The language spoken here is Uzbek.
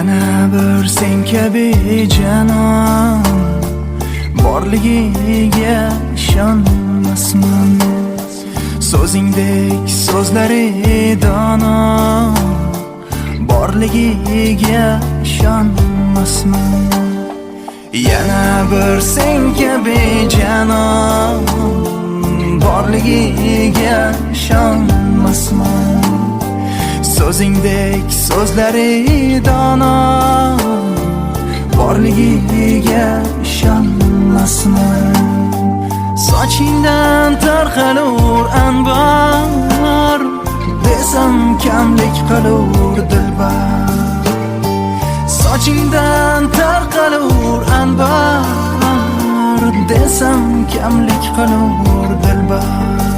Yana bir sen kabi janon borligiga ishonmasman. So'zingdek so'zlari dono borligiga ishonmasman. Yana bir sen kabi janon borligiga ishonmasman. So'zingdek so'zlari dono borligiga ishonmasman. Sochingdan tarqalur anbar desam kamlik qilur dilbar. Sochingdan tarqalur anbar desam kamlik qilur dilbar.